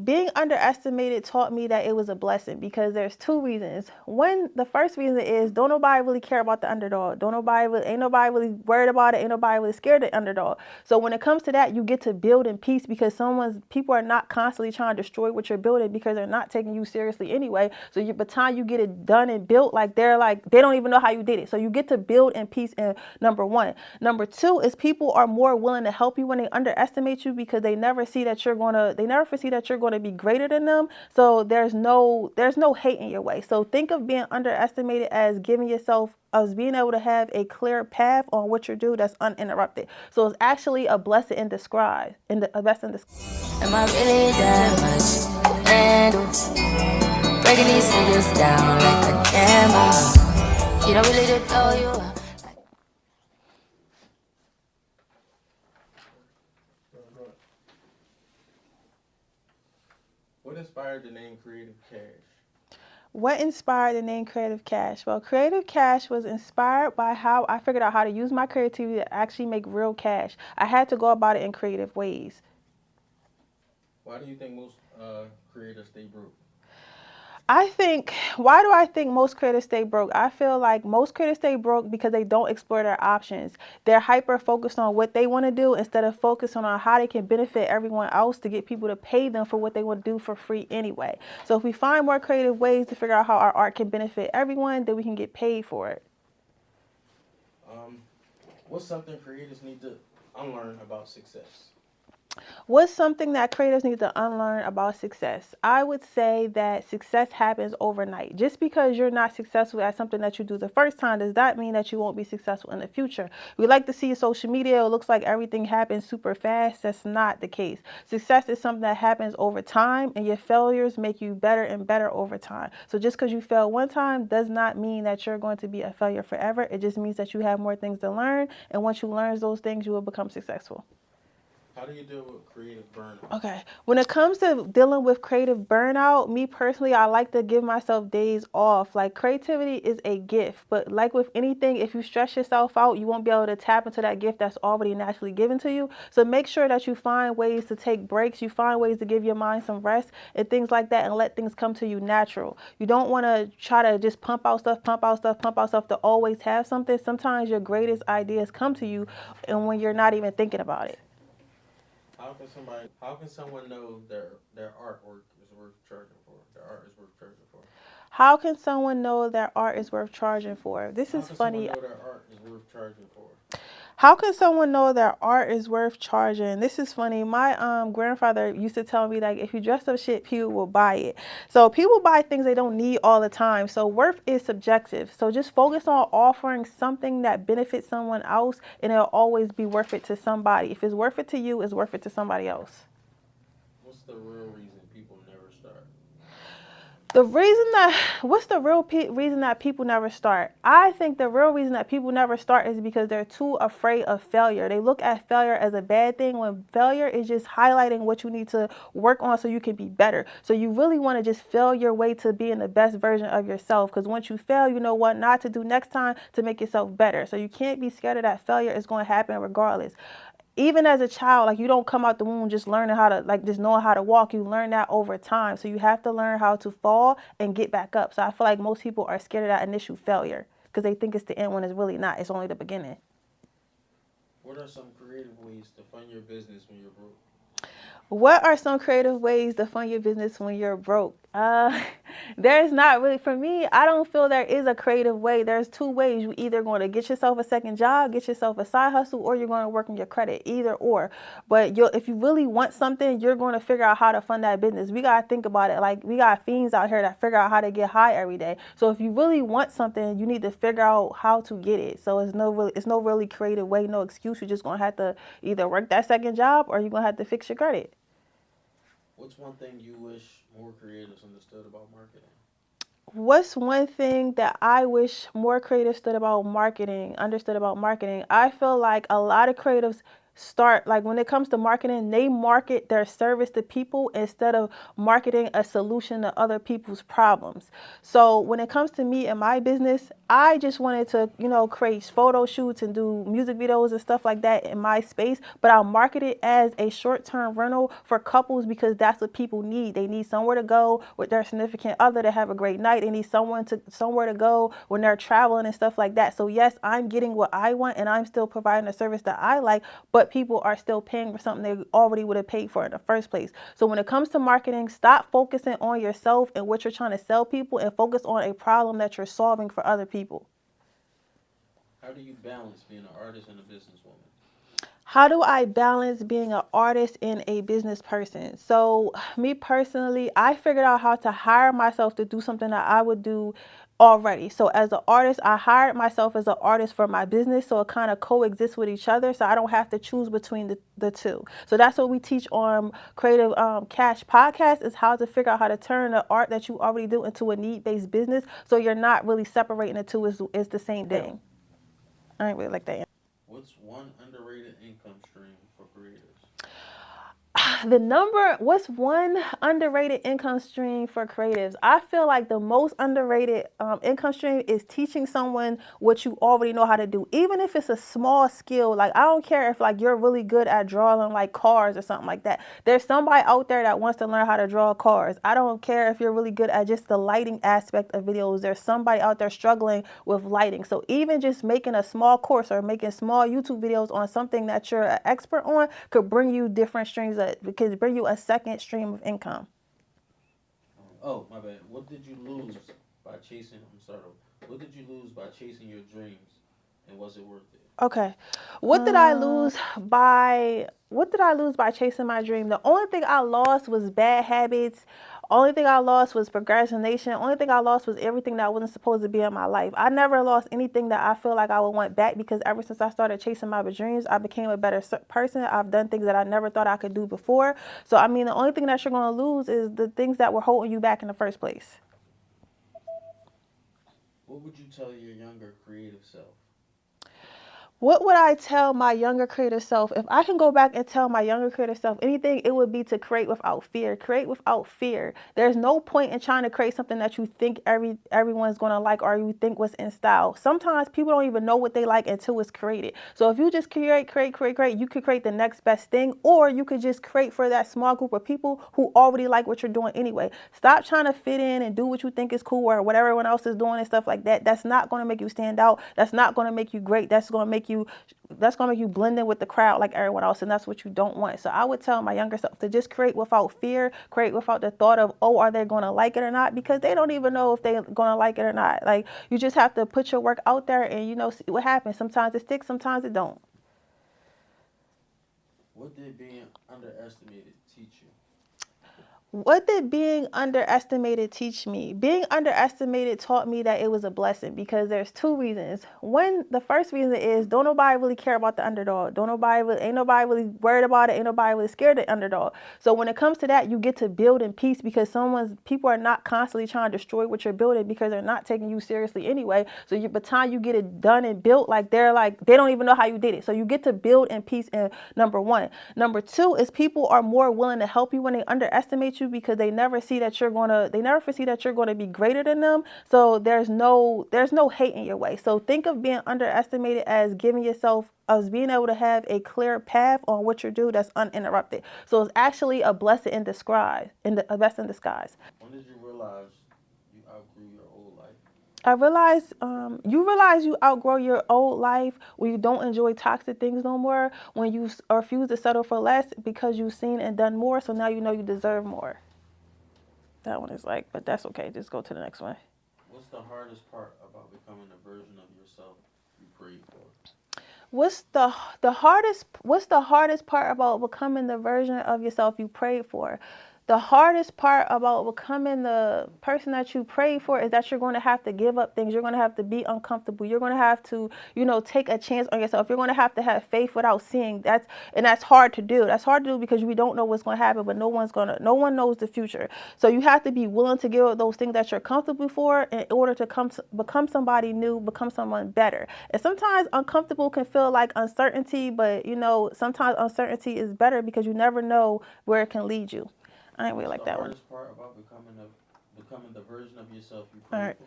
being underestimated taught me that it was a blessing because there's two reasons. One, the first reason is don't nobody really care about the underdog. Ain't nobody really worried about it. Ain't nobody really scared of the underdog. So when it comes to that, you get to build in peace because people are not constantly trying to destroy what you're building because they're not taking you seriously anyway. So by the time you get it done and built, like they don't even know how you did it. So you get to build in peace. And number one. Number two is people are more willing to help you when they underestimate you because they never foresee that you're going to be greater than them. So there's no hate in your way. So think of being underestimated as being able to have a clear path on what you do that's uninterrupted. So it's actually a blessing in disguise. A blessing in disguise. Am I really that much handle? Breaking these figures down like a camera. You don't really know you. What inspired the name Creative Cash? What inspired the name Creative Cash? Well, Creative Cash was inspired by how I figured out how to use my creativity to actually make real cash. I had to go about it in creative ways. Why do you think most creators stay broke? Why do I think most creators stay broke? I feel like most creators stay broke because they don't explore their options. They're hyper focused on what they want to do instead of focusing on how they can benefit everyone else to get people to pay them for what they want to do for free anyway. So if we find more creative ways to figure out how our art can benefit everyone, then we can get paid for it. What's something creators need to unlearn about success? What's something that creators need to unlearn about success? I would say that success happens overnight. Just because you're not successful at something that you do the first time does not mean that you won't be successful in the future. We like to see social media. It looks like everything happens super fast. That's not the case. Success is something that happens over time, and your failures make you better and better over time. So just because you fail one time does not mean that you're going to be a failure forever. It just means that you have more things to learn, and once you learn those things, you will become successful. How do you deal with creative burnout? Okay. When it comes to dealing with creative burnout, me personally, I like to give myself days off. Like creativity is a gift, but like with anything, if you stress yourself out, you won't be able to tap into that gift that's already naturally given to you. So make sure that you find ways to take breaks. You find ways to give your mind some rest and things like that and let things come to you natural. You don't want to try to just pump out stuff to always have something. Sometimes your greatest ideas come to you and when you're not even thinking about it. How can someone know their artwork is worth charging for? Their art is worth charging for. How can someone know their art is worth charging for? This is funny. How can someone know their art is worth charging for? How can someone know their art is worth charging? This is funny. My grandfather used to tell me like if you dress up shit, people will buy it. So people buy things they don't need all the time. So worth is subjective. So just focus on offering something that benefits someone else and it'll always be worth it to somebody. If it's worth it to you, it's worth it to somebody else. What's the real reason people never start? What's the real reason that people never start? I think the real reason that people never start is because they're too afraid of failure. They look at failure as a bad thing when failure is just highlighting what you need to work on so you can be better. So you really want to just fail your way to being the best version of yourself because once you fail, you know what not to do next time to make yourself better. So you can't be scared of that failure. It's going to happen regardless. Even as a child, like you don't come out the womb just learning how to, like just knowing how to walk. You learn that over time. So you have to learn how to fall and get back up. So I feel like most people are scared of that initial failure because they think it's the end when it's really not. It's only the beginning. What are some creative ways to fund your business when you're broke? What are some creative ways to fund your business when you're broke? There's not really, for me, I don't feel there is a creative way. There's two ways. You either going to get yourself a second job, get yourself a side hustle, or you're going to work on your credit, either or. But if you really want something, you're going to figure out how to fund that business. We got to think about it. Like we got fiends out here that figure out how to get high every day. So if you really want something, you need to figure out how to get it. So it's no really creative way, no excuse. You're just going to have to either work that second job or you're going to have to fix your credit. What's one thing you wish more creators understood about marketing? What's one thing that I wish more creators understood about marketing? I feel like a lot of creatives start, like when it comes to marketing, they market their service to people instead of marketing a solution to other people's problems. So when it comes to me and my business, I just wanted to, create photo shoots and do music videos and stuff like that in my space, but I'll market it as a short-term rental for couples because that's what people need. They need somewhere to go with their significant other to have a great night. They need somewhere to go when they're traveling and stuff like that. So yes, I'm getting what I want and I'm still providing a service that I like, but people are still paying for something they already would have paid for in the first place. So when it comes to marketing, stop focusing on yourself and what you're trying to sell people and focus on a problem that you're solving for other people. How do you balance being an artist and a businesswoman? How do I balance being an artist and a business person? So, me personally, I figured out how to hire myself to do something that I would do already. So, as an artist, I hired myself as an artist for my business. So, it kind of coexists with each other. So, I don't have to choose between the two. So, that's what we teach on Creative Cash Podcast is how to figure out how to turn the art that you already do into a need-based business. So, you're not really separating the two. It's the same thing. I ain't really like that. What's one underrated income stream for creatives? What's one underrated income stream for creatives? I feel like the most underrated income stream is teaching someone what you already know how to do, even if it's a small skill. Like, I don't care if like you're really good at drawing like cars or something like that. There's somebody out there that wants to learn how to draw cars. I don't care if you're really good at just the lighting aspect of videos. There's somebody out there struggling with lighting. So even just making a small course or making small YouTube videos on something that you're an expert on could bring you different streams could bring you a second stream of income. Oh, my bad. What did you lose by chasing? I'm sorry. What did you lose by chasing your dreams, and was it worth it? Okay. What did I lose by chasing my dream? The only thing I lost was bad habits. Only thing I lost was procrastination. Only thing I lost was everything that wasn't supposed to be in my life. I never lost anything that I feel like I would want back because ever since I started chasing my dreams, I became a better person. I've done things that I never thought I could do before. So, I mean, the only thing that you're going to lose is the things that were holding you back in the first place. What would you tell your younger creative self? What would I tell my younger creative self? If I can go back and tell my younger creative self anything, it would be to create without fear. Create without fear. There's no point in trying to create something that you think everyone's going to like or you think was in style. Sometimes people don't even know what they like until it's created. So if you just create, you could create the next best thing, or you could just create for that small group of people who already like what you're doing anyway. Stop trying to fit in and do what you think is cool or what everyone else is doing and stuff like that. That's not going to make you stand out. That's not going to make you great. That's going to make you blend in with the crowd like everyone else, and that's what you don't want. So I would tell my younger self to just create without fear, create without the thought of, oh, are they going to like it or not? Because they don't even know if they're going to like it or not. Like, you just have to put your work out there and, see what happens. Sometimes it sticks, sometimes it don't. What did being underestimated teach you? What did being underestimated teach me? Being underestimated taught me that it was a blessing because there's two reasons. The first reason is don't nobody really care about the underdog. Ain't nobody really worried about it. Ain't nobody really scared of the underdog. So when it comes to that, you get to build in peace because people are not constantly trying to destroy what you're building because they're not taking you seriously anyway. So by the time you get it done and built, they don't even know how you did it. So you get to build in peace. And number one. Number two is people are more willing to help you when they underestimate you because they never foresee that you're going to be greater than them. So there's no hate in your way. So think of being underestimated as being able to have a clear path on what you do that's uninterrupted. So it's actually a blessing in disguise. A blessing in disguise. When did you realize you outgrew your old life? I realized you realize you outgrow your old life when you don't enjoy toxic things no more, when you refuse to settle for less because you've seen and done more, so now you know you deserve more. That one is but that's okay. Just go to the next one. What's the hardest part about becoming a version of yourself you prayed for? What's the hardest part about becoming the version of yourself you prayed for? The hardest part about becoming the person that you pray for is that you're going to have to give up things. You're going to have to be uncomfortable. You're going to have to, take a chance on yourself. You're going to have faith without seeing. That's hard to do. That's hard to do because we don't know what's going to happen, but no one knows the future. So you have to be willing to give up those things that you're comfortable for in order to become somebody new, become someone better. And sometimes uncomfortable can feel like uncertainty, but sometimes uncertainty is better because you never know where it can lead you. I ain't really like that one. What's the hardest part about becoming the version of yourself you All pray right. for?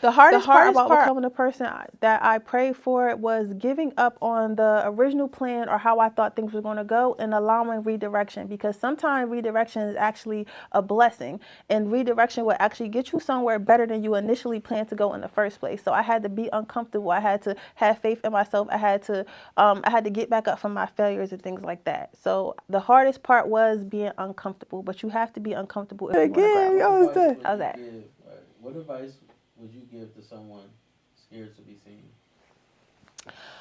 The hardest part about becoming the person that I prayed for was giving up on the original plan or how I thought things were going to go and allowing redirection, because sometimes redirection is actually a blessing, and redirection will actually get you somewhere better than you initially planned to go in the first place. So I had to be uncomfortable. I had to have faith in myself. I had to get back up from my failures and things like that. So the hardest part was being uncomfortable, but you have to be uncomfortable if you want to grow. How's that? What advice would you give to someone scared to be seen?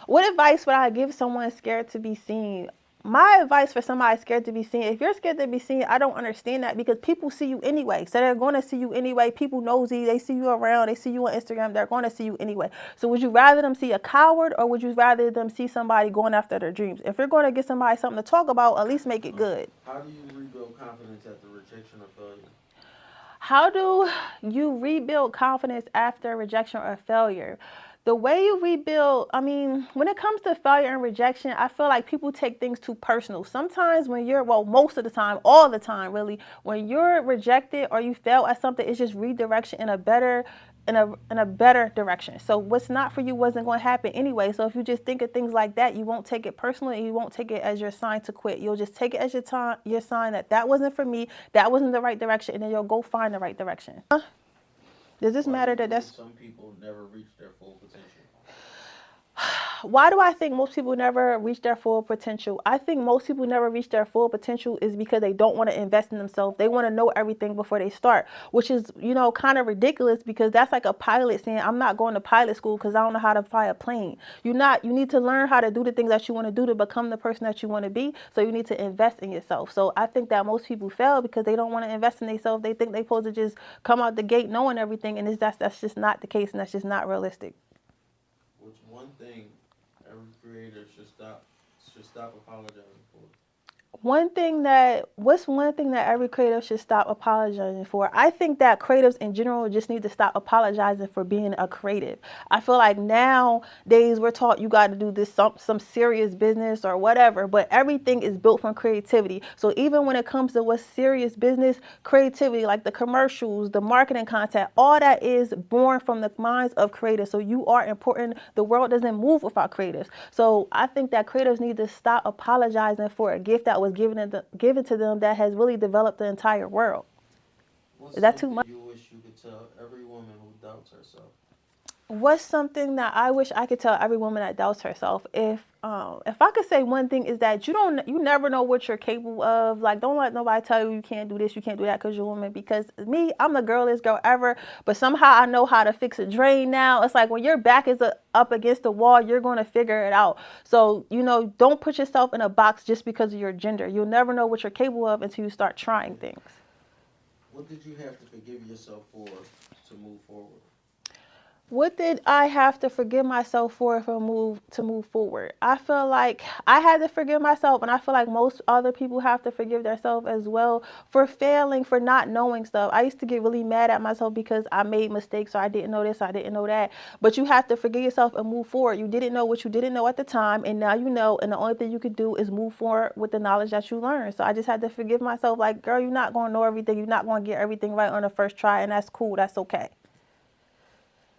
What advice would I give someone scared to be seen? My advice for somebody scared to be seen, if you're scared to be seen, I don't understand that, because people see you anyway. So they're going to see you anyway. People nosy. They see you around. They see you on Instagram. They're going to see you anyway. So would you rather them see a coward, or would you rather them see somebody going after their dreams? If you're going to get somebody something to talk about, at least make it good. How do you rebuild confidence after rejection or failure? How do you rebuild confidence after rejection or failure? The way you rebuild, when it comes to failure and rejection, I feel like people take things too personal. Sometimes most of the time, all the time really, when you're rejected or you fail at something, it's just redirection in a better direction. So what's not for you wasn't going to happen anyway. So if you just think of things like that, you won't take it personally, and you won't take it as your sign to quit. You'll just take it as your sign that wasn't for me, that wasn't the right direction, and then you'll go find the right direction. Does this matter that some people never reach their full potential? Why do I think most people never reach their full potential? I think most people never reach their full potential is because they don't want to invest in themselves. They want to know everything before they start, which is, kind of ridiculous, because that's like a pilot saying, I'm not going to pilot school because I don't know how to fly a plane. You need to learn how to do the things that you want to do to become the person that you want to be. So you need to invest in yourself. So I think that most people fail because they don't want to invest in themselves. They think they're supposed to just come out the gate knowing everything, and that's just not the case, and that's just not realistic. What's one thing every creator should stop apologizing for? What's one thing that every creative should stop apologizing for? I think that creatives in general just need to stop apologizing for being a creative. I feel like nowadays we're taught you got to do this some serious business or whatever, but everything is built from creativity. So even when it comes to what's serious business, creativity, like the commercials, the marketing content, all that is born from the minds of creatives. So you are important. The world doesn't move without creatives. So I think that creatives need to stop apologizing for a gift that was given to them that has really developed the entire world. Is that too much? You wish you could tell every woman who doubts herself? What's something that I wish I could tell every woman that doubts herself? If I could say one thing, is that you never know what you're capable of. Like, don't let nobody tell you can't do this, you can't do that because you're a woman. Because me, I'm the girliest girl ever, but somehow I know how to fix a drain now. It's like when your back is up against the wall, you're going to figure it out. So, don't put yourself in a box just because of your gender. You'll never know what you're capable of until you start trying things. What did you have to forgive yourself for to move forward? What did I have to forgive myself for to move forward? I feel like I had to forgive myself, and I feel like most other people have to forgive themselves as well for failing, for not knowing stuff. I used to get really mad at myself because I made mistakes, or I didn't know this, I didn't know that. But you have to forgive yourself and move forward. You didn't know what you didn't know at the time, and now you know, and the only thing you could do is move forward with the knowledge that you learned. So I just had to forgive myself, like, girl, you're not going to know everything. You're not going to get everything right on the first try, and that's cool. That's okay.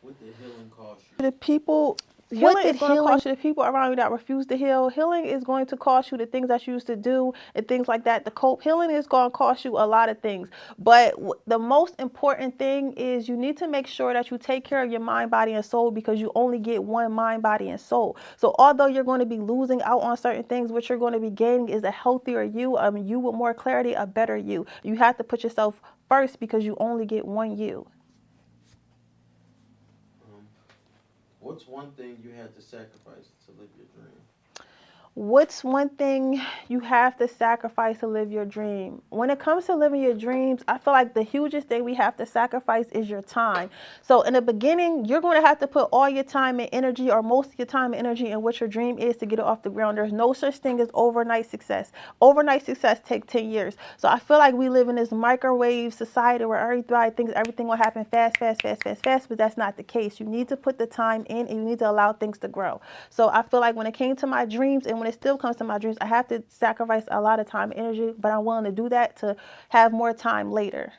What did healing cost you? Healing is going to cost you the people around you that refuse to heal. Healing is going to cost you the things that you used to do and things like that. The cope. Healing is going to cost you a lot of things. But the most important thing is you need to make sure that you take care of your mind, body, and soul, because you only get one mind, body, and soul. So although you're going to be losing out on certain things, what you're going to be gaining is a healthier you, you with more clarity, a better you. You have to put yourself first because you only get one you. What's one thing you had to sacrifice to live your dream? What's one thing you have to sacrifice to live your dream? When it comes to living your dreams, I feel like the hugest thing we have to sacrifice is your time. So in the beginning, you're going to have to put all your time and energy, or most of your time and energy, in what your dream is to get it off the ground. There's no such thing as overnight success. Overnight success takes 10 years. So I feel like we live in this microwave society where everybody thinks everything will happen fast, fast, fast, fast, fast, but that's not the case. You need to put the time in, and you need to allow things to grow. So I feel like when it came to my dreams, and when it still comes to my dreams, I have to sacrifice a lot of time and energy, but I'm willing to do that to have more time later.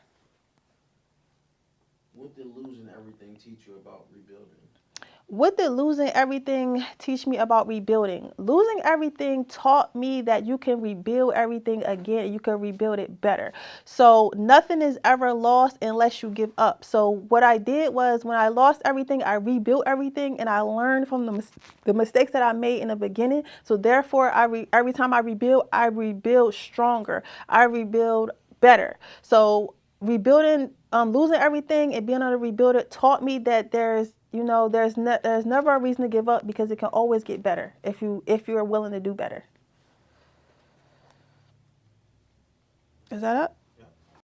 What did losing everything teach you about rebuilding? What did losing everything teach me about rebuilding? Losing everything taught me that you can rebuild everything again. You can rebuild it better. So nothing is ever lost unless you give up. So what I did was, when I lost everything, I rebuilt everything, and I learned from the mistakes that I made in the beginning. So therefore, every time I rebuild stronger. I rebuild better. So rebuilding, losing everything and being able to rebuild it taught me that there's never a reason to give up, because it can always get better if you're willing to do better. Is that up?